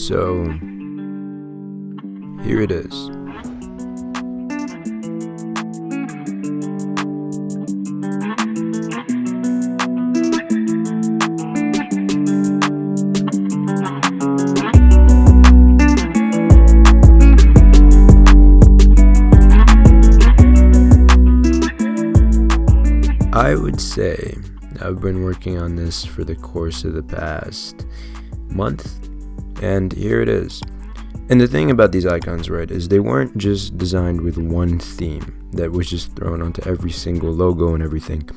So here it is. I would say I've been working on this for the course of the past month, and here it is. And the thing about these icons, right, is they weren't just designed with one theme that was just thrown onto every single logo and everything.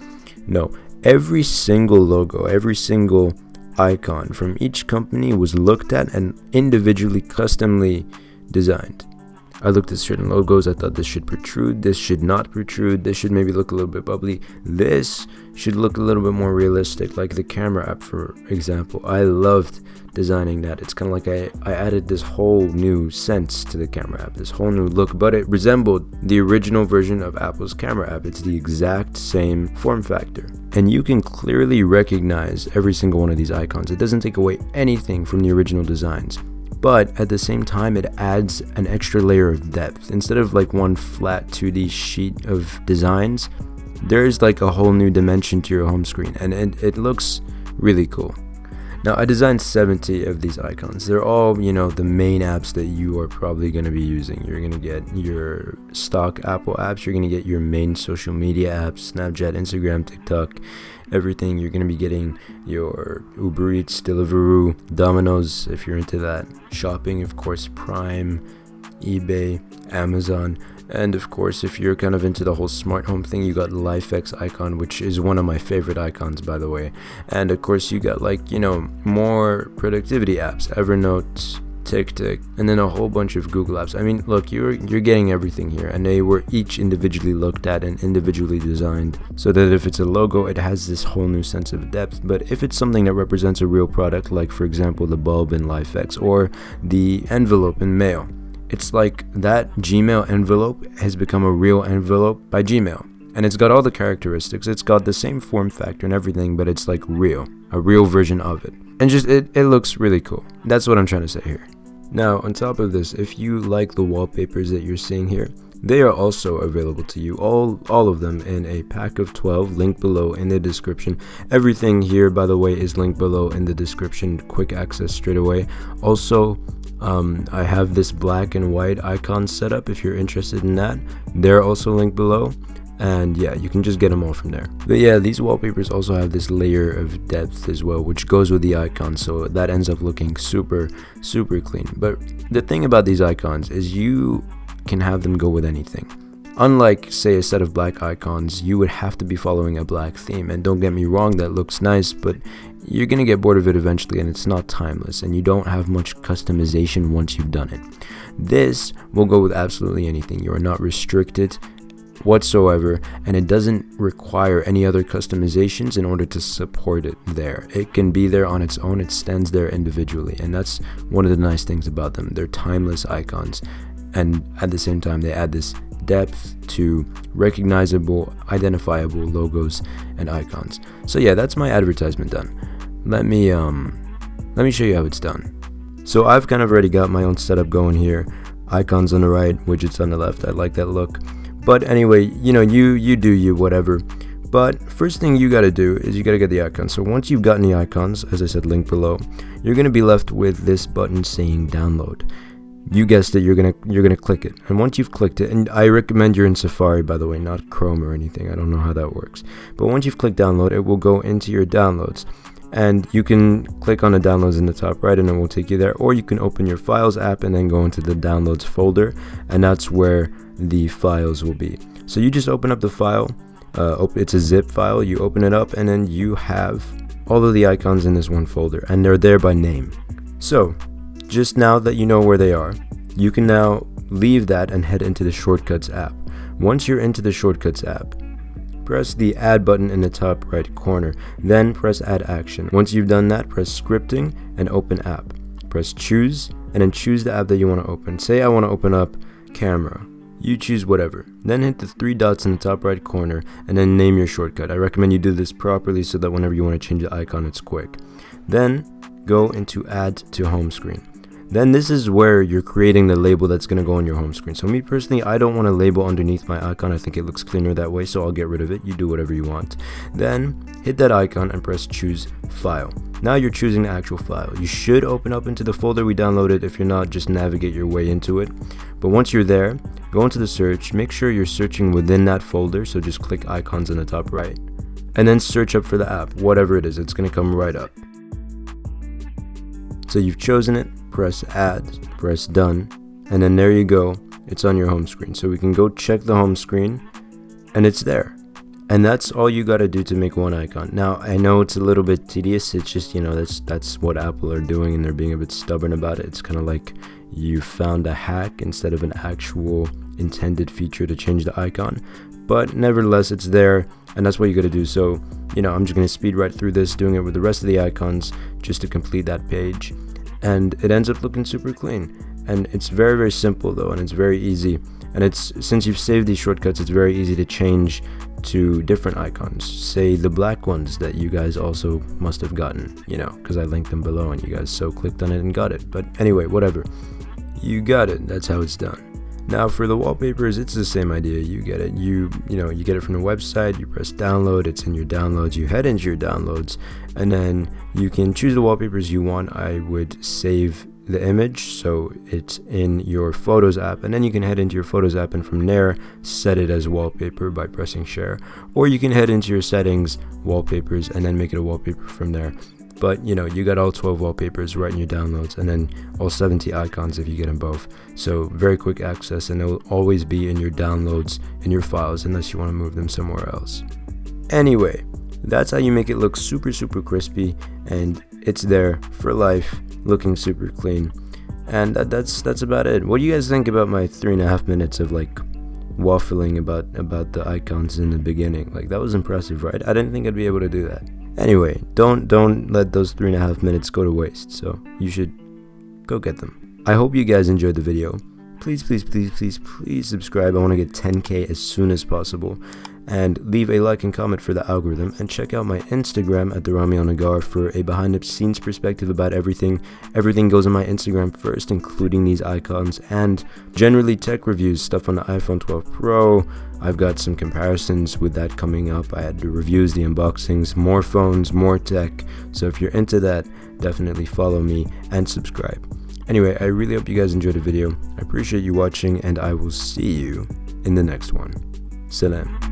No, every single logo, every single icon from each company was looked at and individually, customly designed. I looked at certain logos, I thought this should protrude, this should not protrude, this should maybe look a little bit bubbly, this should look a little bit more realistic, like the camera app, for example. I loved designing that. It's kind of like I added this whole new sense to the camera app, this whole new look, but it resembled the original version of Apple's camera app. It's the exact same form factor. And you can clearly recognize every single one of these icons. It doesn't take away anything from the original designs. But at the same time, it adds an extra layer of depth. Instead of like one flat 2D sheet of designs, there's like a whole new dimension to your home screen, and it looks really cool. Now, I designed 70 of these icons. They're all, the main apps that you are probably going to be using. You're going to get your stock Apple apps. You're going to get your main social media apps, Snapchat, Instagram, TikTok, everything. You're going to be getting your Uber Eats, Deliveroo, Domino's, if you're into that. Shopping, of course, Prime, eBay, Amazon. And of course, if you're kind of into the whole smart home thing, you got LifeX icon, which is one of my favorite icons, by the way. And of course, you got more productivity apps, Evernote, TikTok, and then a whole bunch of Google apps. I mean, look, you're getting everything here, and they were each individually looked at and individually designed, so that if it's a logo, it has this whole new sense of depth. But if it's something that represents a real product, like for example the bulb in LifeX or the envelope in Mail, it's like that Gmail envelope has become a real envelope by Gmail. And it's got all the characteristics. It's got the same form factor and everything, but it's like a real version of it. And just, it looks really cool. That's what I'm trying to say here. Now, on top of this, if you like the wallpapers that you're seeing here, they are also available to you, all of them in a pack of 12, link below in the description. Everything here, by the way, is linked below in the description, quick access straight away. Also, I have this black and white icon set up if you're interested in that. They're also linked below. And yeah, you can just get them all from there. But yeah, these wallpapers also have this layer of depth as well, which goes with the icon, so that ends up looking super clean. But the thing about these icons is you can have them go with anything. Unlike, say, a set of black icons, you would have to be following a black theme. And don't get me wrong, that looks nice, but you're gonna get bored of it eventually, and it's not timeless, and you don't have much customization once you've done it. This will go with absolutely anything. You are not restricted whatsoever, and it doesn't require any other customizations in order to support it there. It can be there on its own. It stands there individually, and that's one of the nice things about them. They're timeless icons, and at the same time they add this depth to recognizable, identifiable logos and icons. So yeah, that's my advertisement done. Let me show you how it's done. So I've kind of already got my own setup going here. Icons on the right, widgets on the left. I like that look. But anyway, you do you, whatever. But first thing you gotta do is you gotta get the icons. So once you've gotten the icons, as I said, link below, you're gonna be left with this button saying download. You guessed it, you're gonna click it. And once you've clicked it, and I recommend you're in Safari, by the way, not Chrome or anything. I don't know how that works. But once you've clicked download, it will go into your downloads. And you can click on the downloads in the top right and it will take you there. Or you can open your files app and then go into the downloads folder, and that's where the files will be. So you just open up the file, it's a zip file, you open it up, and then you have all of the icons in this one folder, and they're there by name. So just now that you know where they are, you can now leave that and head into the Shortcuts app. Once you're into the Shortcuts app, press the add button in the top right corner, then press add action. Once you've done that, press scripting and open app. Press choose, and then choose the app that you want to open. Say I want to open up camera. You choose whatever. Then hit the 3 dots in the top right corner and then name your shortcut. I recommend you do this properly so that whenever you want to change the icon, it's quick. Then go into add to home screen. then this is where you're creating the label that's going to go on your home screen. So me personally, I don't want a label underneath my icon. I think it looks cleaner that way, so I'll get rid of it. You do whatever you want. Then hit that icon and press choose file. Now you're choosing the actual file. You should open up into the folder we downloaded. If you're not, just navigate your way into it. But once you're there, go into the search. Make sure you're searching within that folder, so just click icons in the top right. And then search up for the app, whatever it is, it's going to come right up. So you've chosen it, press add, press done, and then there you go, it's on your home screen. So we can go check the home screen, and it's there. And that's all you got to do to make one icon. Now, I know it's a little bit tedious. It's just, you know, that's what Apple are doing, and they're being a bit stubborn about it. It's kind of like you found a hack instead of an actual intended feature to change the icon. But nevertheless, it's there, and that's what you got to do. So, you know, I'm just going to speed right through this, doing it with the rest of the icons just to complete that page. And it ends up looking super clean. And it's very, very simple though, and it's very easy. And it's, since you've saved these shortcuts, it's very easy to change to different icons, say the black ones that you guys also must have gotten, you know, because I linked them below and you guys so clicked on it and got it. But anyway, whatever, you got it. That's how it's done. Now for the wallpapers, it's the same idea. You get it, you get it from the website, you press download, it's in your downloads, you head into your downloads, and then you can choose the wallpapers you want. I would save the image so it's in your Photos app, and then you can head into your Photos app and from there set it as wallpaper by pressing share, or you can head into your settings, wallpapers, and then make it a wallpaper from there. But you know, you got all 12 wallpapers right in your downloads, and then all 70 icons if you get them both. So very quick access, and it will always be in your downloads in your files unless you want to move them somewhere else. Anyway, that's how you make it look super crispy, and it's there for life, looking super clean. And that's about it. What do you guys think about my 3.5 minutes of like waffling about the icons in the beginning? Like, that was impressive, right? I didn't think I'd be able to do that. Anyway, don't let those 3.5 minutes go to waste, so you should go get them. I hope you guys enjoyed the video. Please subscribe. I want to get 10K as soon as possible. And leave a like and comment for the algorithm, and check out my Instagram at El-Naggar for a behind the scenes perspective about everything. Everything goes on my Instagram first, including these icons, and generally tech reviews, stuff on the iPhone 12 Pro. I've got some comparisons with that coming up. I had the reviews, the unboxings, more phones, more tech. So if you're into that, definitely follow me and subscribe. Anyway, I really hope you guys enjoyed the video. I appreciate you watching, and I will see you in the next one. Salam.